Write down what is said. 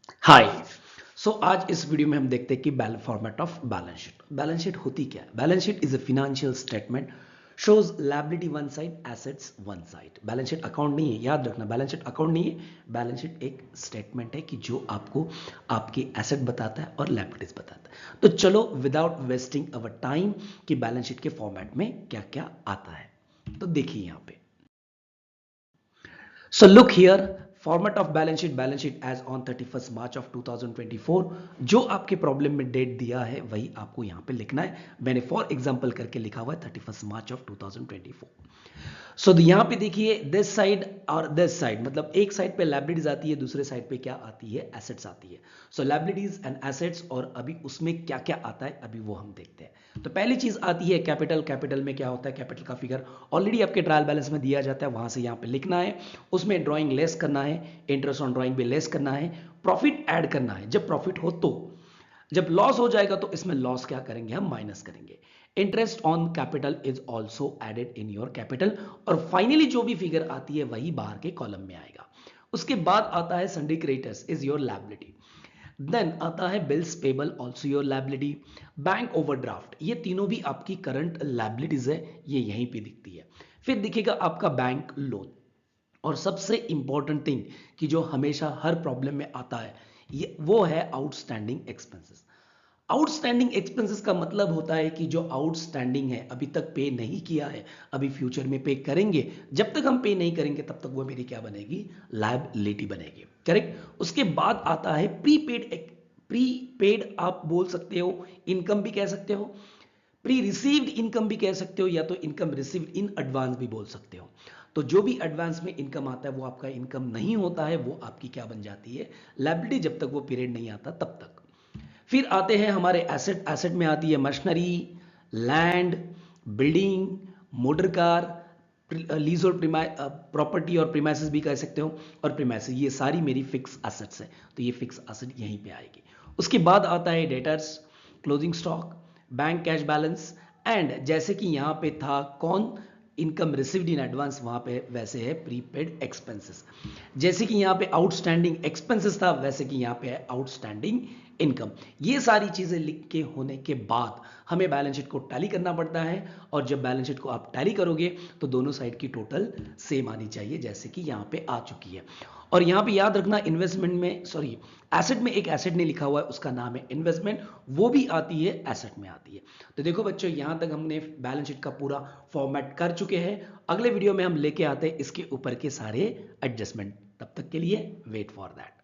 हाय। आज इस वीडियो में हम देखते हैं कि format of balance sheet. Balance sheet होती क्या है? Balance sheet is a financial statement shows liability one side, assets one side. Balance sheet account नहीं है, याद रखना। बैलेंस शीट अकाउंट नहीं है, बैलेंस शीट एक स्टेटमेंट है कि जो आपको आपकी एसेट बताता है और लायबिलिटीज बताता है। तो चलो विदाउट वेस्टिंग अवर टाइम कि बैलेंस शीट के फॉर्मेट में क्या क्या आता है, तो देखिए यहां पे। So look here, format of balance sheet as on 31st March of 2024। जो आपके प्रॉब्लम में डेट दिया है वही आपको यहां पे लिखना है। मैंने फॉर एग्जांपल करके लिखा हुआ है 31st मार्च ऑफ 2024। यहां पे देखिए दिस साइड और दिस साइड, मतलब एक साइड पे लायबिलिटीज आती है, दूसरे साइड पे क्या आती है? एसेट्स आती है। लायबिलिटीज एंड एसेट्स, और अभी उसमें क्या क्या आता है अभी वो हम देखते हैं। तो पहली चीज आती है कैपिटल। कैपिटल में क्या होता है? कैपिटल का फिगर ऑलरेडी आपके ट्रायल बैलेंस में दिया जाता है, वहां से यहां पे लिखना है। उसमें ड्राइंग लेस करना है, इंटरेस्ट ऑन ड्राइंग भी लेस करना है, प्रॉफिट ऐड करना है जब प्रॉफिट हो तो। जब लॉस हो जाएगा तो इसमें लॉस क्या करेंगे? हम माइनस करेंगे। Interest on capital is also added in your capital, और फाइनली जो भी फिगर आती है वही बाहर के कॉलम में आएगा। उसके बाद आता है sundry creditors is your liability. Then आता है bills payable, also your liability. Bank overdraft, ये तीनों भी आपकी करंट लायबिलिटीज है, ये यहीं पे दिखती है। फिर दिखेगा आपका बैंक लोन। और सबसे इंपॉर्टेंट थिंग कि जो हमेशा हर प्रॉब्लम में आता है, ये वो है आउटस्टैंडिंग एक्सपेंसेस। आउटस्टैंडिंग एक्सपेंसेस का मतलब होता है कि जो आउटस्टैंडिंग है, अभी तक पे नहीं किया है, अभी फ्यूचर में पे करेंगे। जब तक हम पे नहीं करेंगे तब तक वो मेरी क्या बनेगी? लायबिलिटी बनेगी। करेक्ट। उसके बाद आता है प्रीपेड। प्रीपेड आप बोल सकते हो, इनकम भी कह सकते हो, प्री रिसीव्ड इनकम भी कह सकते हो, या तो इनकम रिसीव्ड इन एडवांस भी बोल सकते हो। तो जो भी एडवांस में इनकम आता है वो आपका इनकम नहीं होता है, वो आपकी क्या बन जाती है? लायबिलिटी, जब तक वो पीरियड नहीं आता तब तक। फिर आते हैं हमारे एसेट। एसेट में आती है machinery, land, building, motor car, lease और प्रॉपर्टी, और प्रीमाइसेस भी कह सकते हो। और प्रीमाइसेस ये सारी मेरी फिक्स एसेट्स है, तो ये फिक्स एसेट यहीं पे आएगी। उसके बाद आता है debtors, closing stock, bank cash balance, and जैसे कि यहां पे था कौन? इनकम रिसीव्ड इन एडवांस, वहां पे वैसे है प्रीपेड एक्सपेंसेस। जैसे कि यहां पे आउटस्टैंडिंग एक्सपेंसेस था, वैसे कि यहां पे है आउटस्टैंडिंग इनकम। ये सारी चीजें लिख के होने के बाद हमें बैलेंस शीट को टैली करना पड़ता है, और जब बैलेंस शीट को आप टैली करोगे तो दोनों साइड की टोटल सेम आनी चाहिए, जैसे कि यहां पे आ चुकी है। और यहां पे याद रखना, इन्वेस्टमेंट में, सॉरी, एसेट में एक एसेट नहीं लिखा हुआ है, उसका नाम है इन्वेस्टमेंट, वो भी आती है एसेट में आती है। तो देखो बच्चों, यहां तक हमने बैलेंस शीट का पूरा फॉर्मेट कर चुके हैं। अगले वीडियो में हम लेके आते हैं इसके ऊपर के सारे एडजस्टमेंट। तब तक के लिए वेट फॉर दैट।